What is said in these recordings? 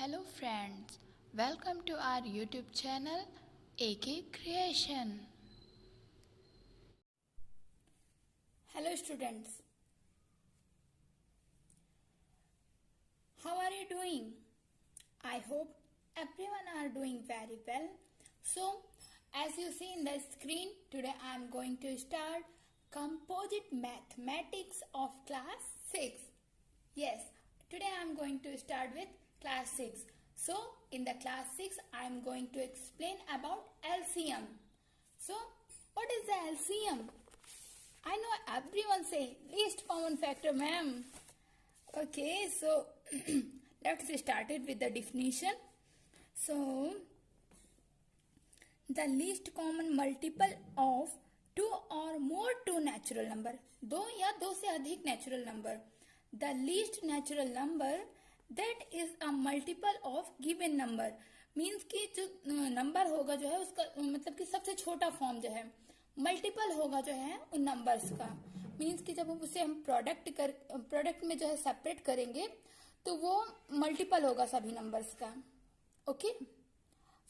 Hello friends, welcome to our YouTube channel AK Creation. Hello students, how are you doing? I hope everyone are doing very well. So as you see in the screen, today I am going to start composite mathematics of class 6. Yes, today I am going to start with class 6. So in the class 6 I am going to explain about LCM. So what is the LCM? I know everyone say least common factor, ma'am. Okay, so let's start it with the definition. So the least common multiple of two or more two natural number, दो या दो से अधिक natural number. The least natural number that is a multiple of given number. Means कि जो number होगा जो है उसका मतलब कि सबसे छोटा फॉर्म जो है मल्टीपल होगा जो है उन नंबर्स का. मीन्स कि जब उसे हम प्रोडक्ट में जो है सेपरेट करेंगे तो वो मल्टीपल होगा सभी नंबर्स का. ओके,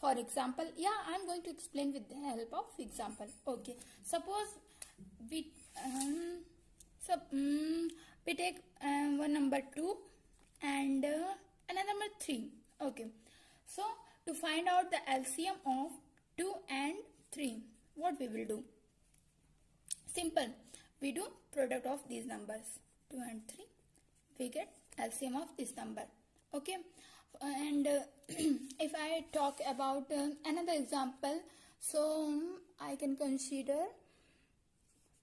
फॉर एग्जाम्पल, या I am going to explain with the help of example. Okay, suppose we take one number 2 and another number 3. Okay, so to find out the LCM of 2 and 3, what we will do? Simple, we do product of these numbers 2 and 3, we get LCM of this number. Okay, and if I talk about another example, so I can consider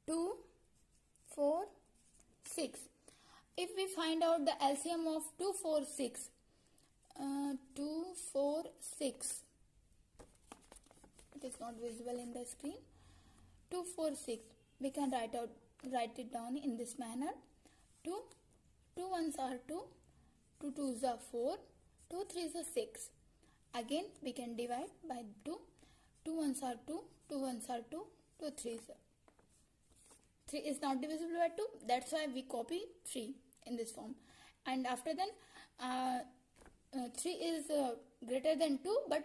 2, 4, 6. If we find out the LCM of 2, 4, 6, 2, 4, 6, it is not visible in the screen. 2, 4, 6, we can write it down in this manner. 2 ones are 2, 2 twos are 4, 2 threes are 6. Again we can divide by 2. 2 ones are 2, 2 ones are 2, 2 threes are 3 is not divisible by 2. That's why we copy 3 in this form. And after then 3 is greater than 2, but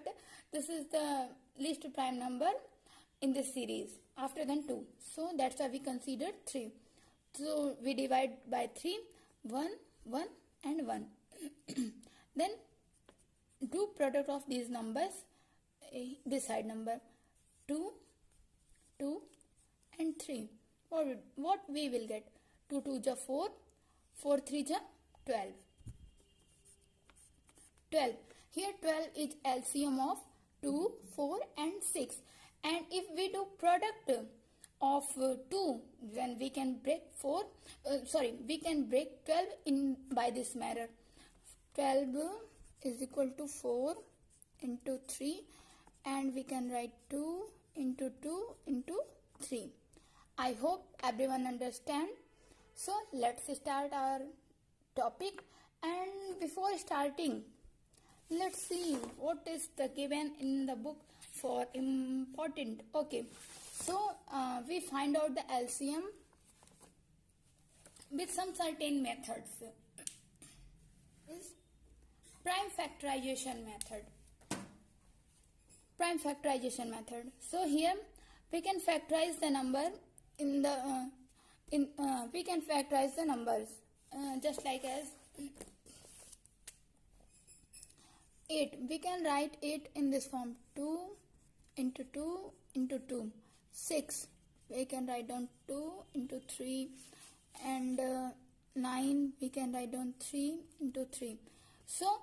this is the least prime number in this series after than 2. So that's why we consider 3. So we divide by 3, 1, 1 and 1. Then do product of these numbers, this side number 2, 2 and 3. What we will get? 2 2 ja 4, 4 3 ja 12. 12. Here 12 is LCM of 2, 4 and 6. And if we do product of 2, then we can break we can break 12 in by this manner. 12 is equal to 4 into 3, and we can write 2 into 2 into 3. I hope everyone understand. So let's start our topic, and before starting, let's see what is the given in the book for important. Okay, so we find out the LCM with some certain methods. Is prime factorization method. Prime factorization method. So here we can factorize the number in the we can factorize the numbers just like as 8. We can write 8 in this form, 2 into 2 into 2. 6, we can write down 2 into 3, and 9, we can write down 3 into 3. So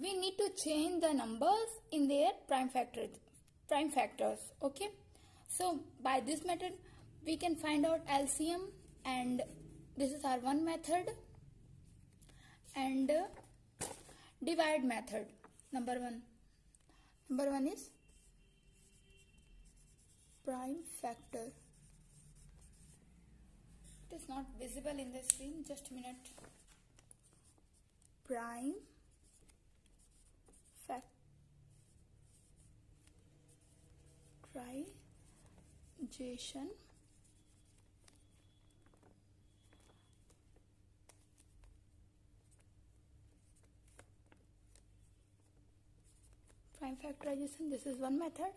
we need to change the numbers in their prime factors. Okay, so by this method we can find out LCM, and this is our one method. And divide method, number one is prime factor. It is not visible in the screen, just a minute. Prime factorization prime factorization. This is one method.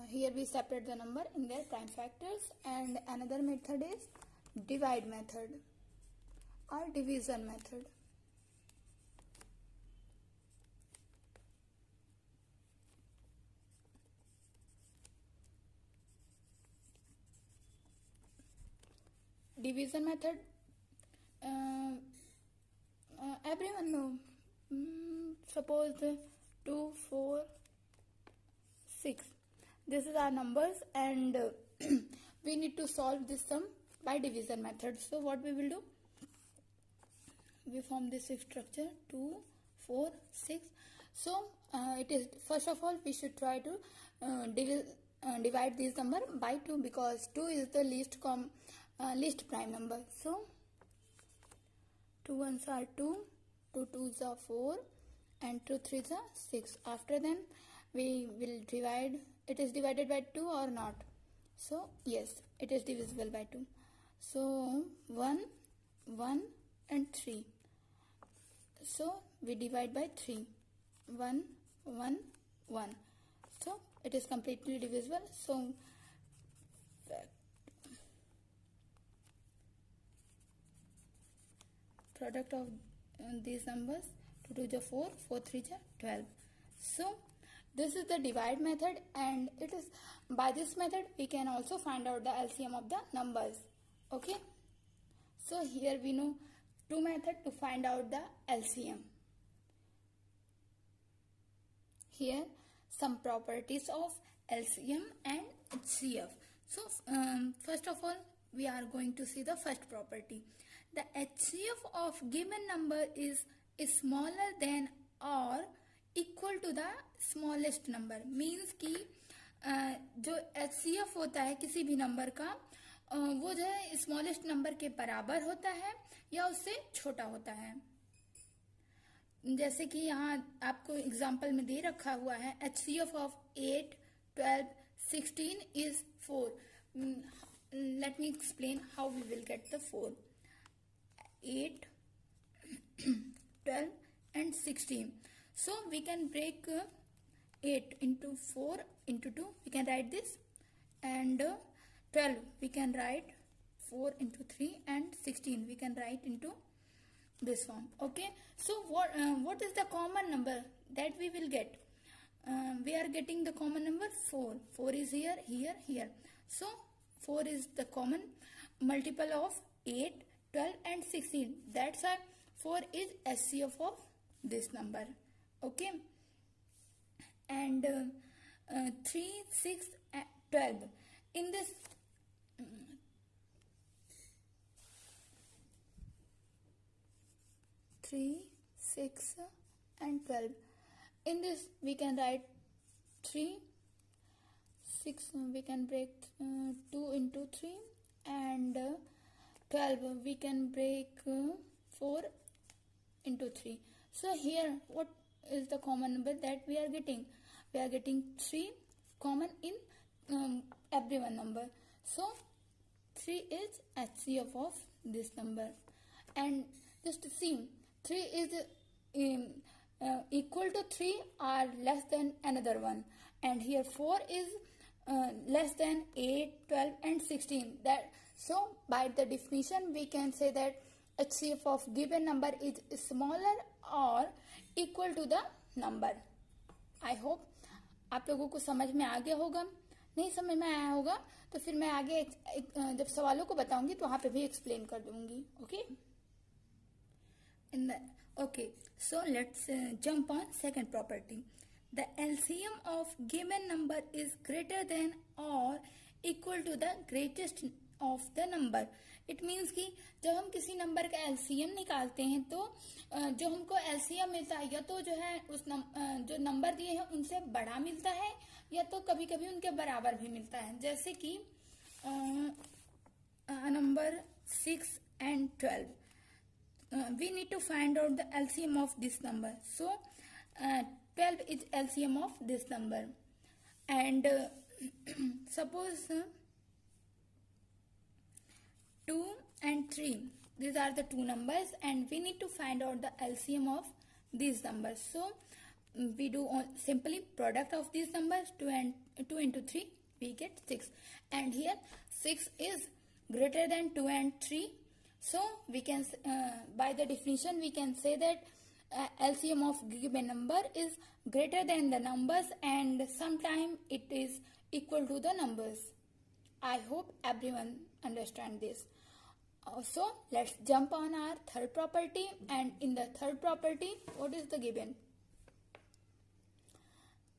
Here we separate the number in their prime factors, and another method is divide method or division method. Division method, everyone know. Suppose 2, 4, 6. This is our numbers, and we need to solve this sum by division method. So what we will do? We form this structure 2, 4, 6. So it is, first of all we should try to divide this number by 2, because 2 is the least prime number. So 2 1s are 2, 2 2s are 4, and 2 3s are 6. After then we will divide. It is divided by 2 or not? So yes, it is divisible by 2. So 1 1 and 3. So we divide by 3. 1 1 1. So it is completely divisible. So product of these numbers, 2 2 is 4, 4 3 is 12. So this is the divide method, and it is by this method we can also find out the LCM of the numbers. Okay, so here we know two methods to find out the LCM. Here some properties of LCM and HCF. So first of all we are going to see the first property. The HCF of given number is smaller than or equal to the smallest number. Means कि जो HCF होता है किसी भी number का, वो जो है स्मॉलेस्ट नंबर के बराबर होता है या उससे छोटा होता है. जैसे कि यहाँ आपको एग्जांपल में दे रखा हुआ है HCF of 8, 12, 16 is 4. Let me explain how we will get the 4. 8, 12 and 16. So we can break 8 into 4 into 2. We can write this, and 12 we can write 4 into 3, and 16 we can write into this form. Okay. So what is the common number that we will get? We are getting the common number 4. 4 is here, here, here. So 4 is the common multiple of 8, 12 and 16. That's why 4 is HCF of this number. Okay, and 3, 6, 12. In this 3, 6 and 12. In this we can write 3, 6. We can break 2 into 3, and 12 we can break 4 into 3. So here what is the common number that we are getting? We are getting 3 common in every one number. So 3 is HCF of this number. And just see, 3 is equal to 3 or less than another one. And here 4 is less than 8, 12 and 16. So by the definition we can say that HCF of given number is smaller or equal to the number. I hope आप लोगों को समझ में आ गया होगा. नहीं समझ में आया होगा तो फिर मैं आगे जब सवालों को बताऊंगी तो वहां पे भी एक्सप्लेन कर दूंगी. Okay, so let's jump on second property. The LCM of given number is greater than or equal to the greatest of the number. It means कि जब हम किसी नंबर का LCM निकालते हैं तो जो हमको LCM मिलता है या तो जो है उस जो नंबर दिए हैं उनसे बड़ा मिलता है या तो कभी कभी उनके बराबर भी मिलता है. जैसे कि number 6 and 12. We need to find out the LCM of this number. So 12 is LCM of this number, and suppose 2 and 3, these are the two numbers, and we need to find out the LCM of these numbers. So we do simply product of these numbers, 2 into 3, we get 6. And here 6 is greater than 2 and 3. So we can, by the definition, we can say that LCM of given number is greater than the numbers, and sometime it is equal to the numbers. I hope everyone understand this. So let's jump on our third property, and in the third property, what is the given?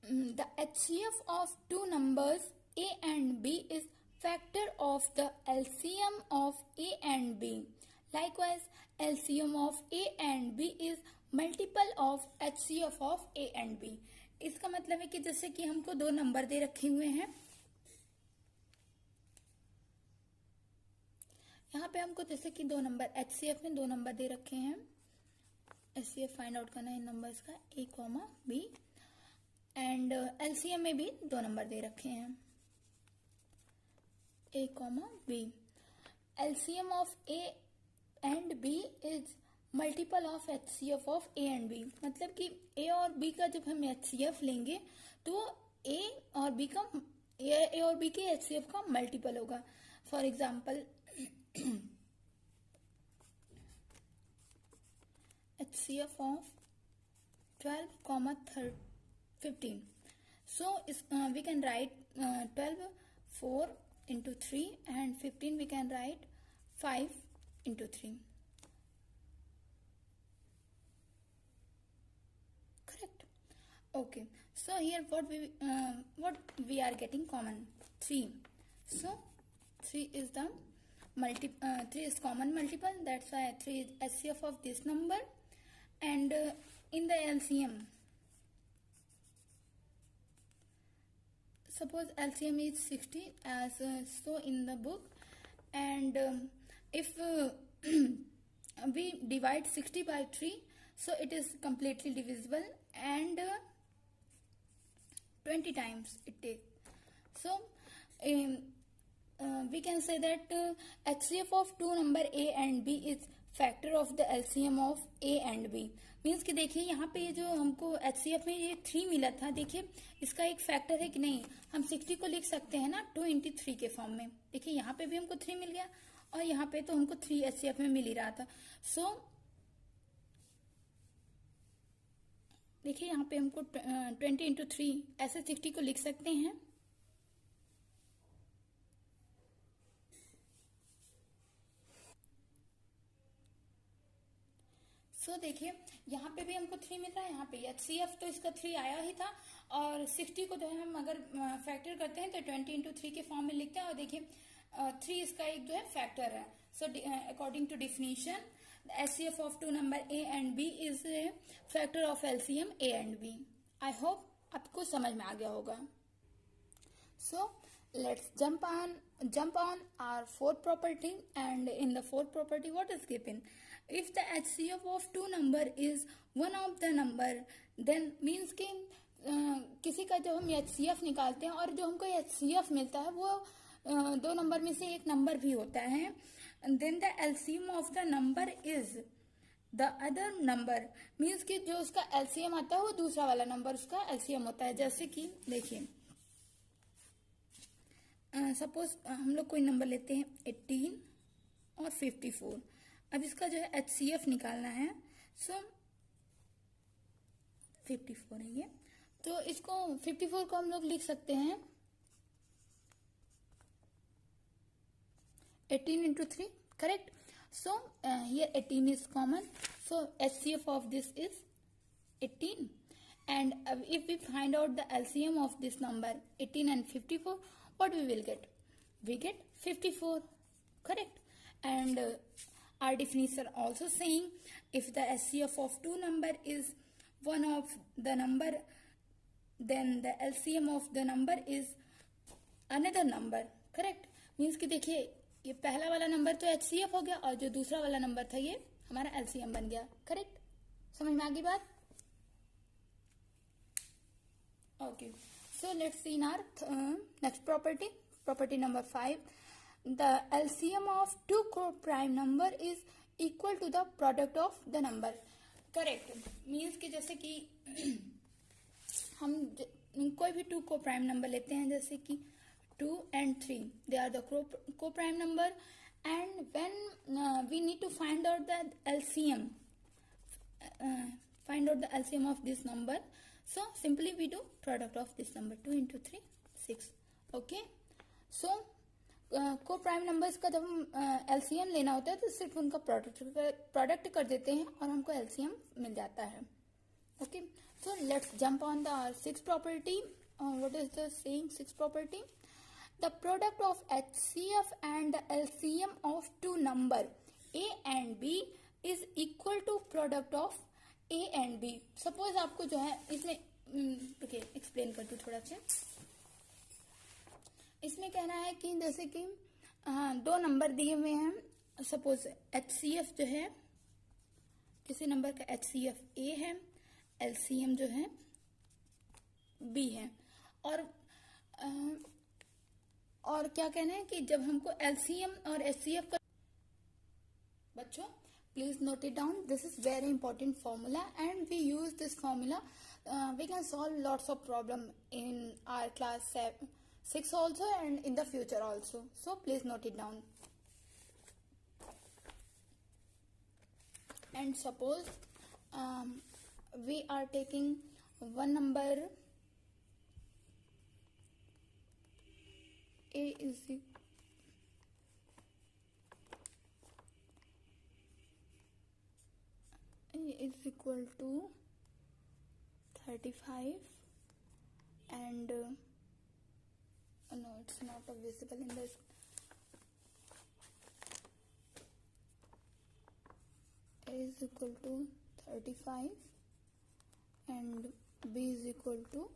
The HCF of two numbers A and B is factor of the LCM of A and B. Likewise, LCM of A and B is multiple of HCF of A and B. इसका मतलब है कि जैसे कि हमको दो number दे रखे हुए हैं, यहाँ पे हमको जैसे कि दो नंबर HCF में दो नंबर दे रखे हैं, HCF फाइंड आउट करना है इन नंबर्स का A, B, एंड LCM में भी दो नंबर दे रखे हैं A, B. LCM of A and B is multiple of HCF of A and B. मतलब कि A और B का जब हम HCF लेंगे तो A और B के HCF का मल्टीपल होगा. For example HCF of 12, 15. So we can write 12 4 into 3 and 15 we can write 5 into 3. Correct? Okay. So here what we are getting common? 3. So 3 is the 3 is common multiple. That's why 3 is HCF of this number. And in the LCM, suppose LCM is 60 as so in the book, and if we divide 60 by 3, so it is completely divisible, and 20 times it takes. So we can say that HCF of two number A and B is factor of the LCM of A and B. Means कि देखिए यहाँ पे जो हमको HCF में ये 3 मिला था, देखिए इसका एक फैक्टर है कि नहीं, हम 60 को लिख सकते हैं ना 2 into 3 के फॉर्म में. देखिए यहाँ पे भी हमको 3 मिल गया और यहाँ पे तो हमको 3 HCF में मिल ही रहा था. सो देखिए यहाँ पे हमको 20 into 3 ऐसे 60 को लिख सकते हैं. सो देखिए यहाँ पे भी हमको 3 मिल रहा है, यहाँ पे HCF तो इसका 3 आया ही था, और 60 को जो है हम अगर फैक्टर करते हैं तो 20 into 3 के फॉर्म में लिखते हैं, और देखिए 3 इसका एक जो है फैक्टर है. So according to definition, HCF of two number A and B is factor of LCM A and B. I hope आपको समझ में आ गया होगा. सो let's jump on our fourth property, and in the fourth property what is given? If the HCF of two number is one of the number, then means कि किसी का जब हम HCF निकालते हैं और जो हमको HCF मिलता है वो दो नंबर में से एक नंबर भी होता है, then the LCM of the number is the other number, means कि जो उसका LCM आता है वो दूसरा वाला नंबर उसका LCM होता है. जैसे कि देखिए सपोज हम लोग कोई नंबर लेते हैं 18 और 54. अब इसका जो है HCF निकालना है. सो 54 है ये, तो इसको 54 को हम लोग लिख सकते हैं 18 into 3. Correct? So here 18 is common, so HCF of this is 18, and if we find out the LCM of this number 18 and 54, what we will get? We get 54. Correct? And our definition also saying if the HCF of two number is one of the number, then the LCM of the number is another number. Correct? Means कि देखिए ये पहला वाला number तो HCF हो गया और जो दूसरा वाला नंबर था ये हमारा LCM बन गया. करेक्ट? समझ में आ गई बात? Okay. So let's see in our next property number 5. The LCM of two prime number is equal to the product of the number. Correct. Means कि जैसे कि हम कोई भी टू को प्राइम नंबर लेते हैं, जैसे कि 2 and 3, they are the co-prime number, and when we need to find out the LCM, of this number, so simply we do product of this number, 2 into 3 6. Okay, so को prime numbers का जब हम LCM लेना होता है तो सिर्फ उनका प्रोडक्ट कर देते हैं और हमको एलसीएम मिल जाता है. Okay, so let's jump on the sixth property. What is the saying? Sixth property: the product of HCF and the LCM of two number A and B is equal to product of A and B. Suppose आपको जो है इसमें explain कर दूँ थोड़ा सा. इसमें कहना है कि जैसे कि दो नंबर दिए हुए हैं. सपोज HCF जो है, किसी नंबर का HCF A है, LCM जो है B है. और क्या कहना है कि जब हमको LCM और HCF का, बच्चों please note it down. This is very important formula and we use this formula. We can solve lots of problem in our class 6 also and in the future also. So please note it down. And suppose we are taking one number A is equal to 35 and no, it's not visible in this. A is equal to 35 and B is equal to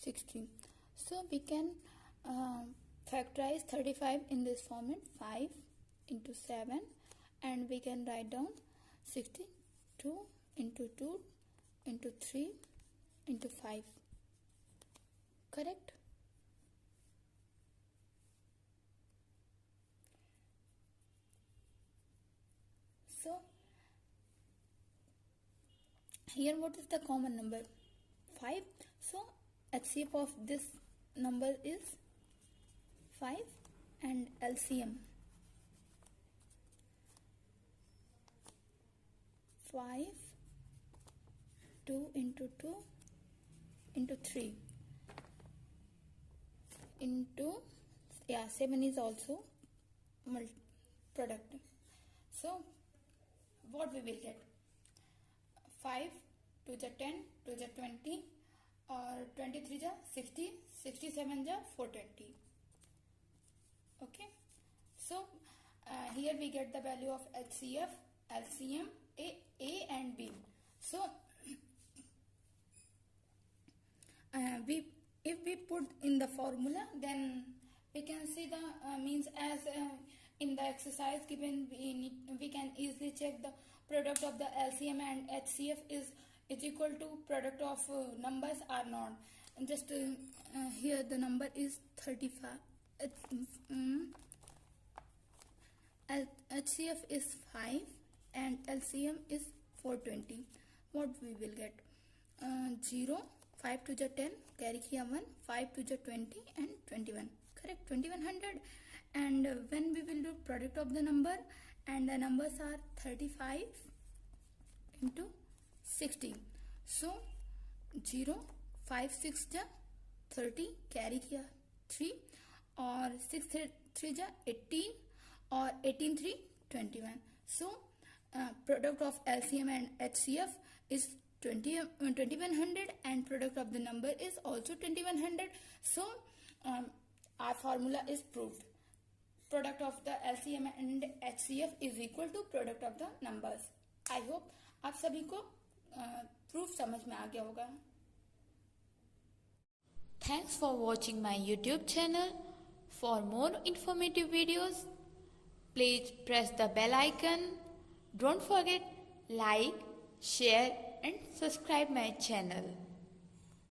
16. So we can factorize 35 in this format, 5 into 7, and we can write down 62 into 2 into 3 into 5. Correct? So here what is the common number? 5. So HCF of this number is 5 and LCM 5, 2 into 2 into 3 into 7 is also product. So what we will get? 5 2 जा 10, 2 जा 20 और 23 जा 60, 67 जा 420. Okay, so here we get the value of HCF, LCM, A and B. So if we put in the formula, then we can see the means as in the exercise given, we can easily check the product of the LCM and HCF is equal to product of numbers or not. And just here the number is 35. HCF is 5 and LCM is 420. What we will get? 0, 5 to the 10, carry here 1, 5 to the 20 and 21. Correct, 2100. And when we will do product of the number, and the numbers are 35 into 60. So 0, 5 6 ja 30, carry here 3 और 6 3 ja 18 और 18 3 21. So product of LCM and HCF is 2100 and product of the number is also 2100. So our formula is proved. Product of the LCM and HCF is equal to product of the numbers. I hope आप सभी को proof समझ में आ गया होगा. Thanks for watching my YouTube channel. For more informative videos, please press the bell icon. Don't forget like, share and subscribe my channel.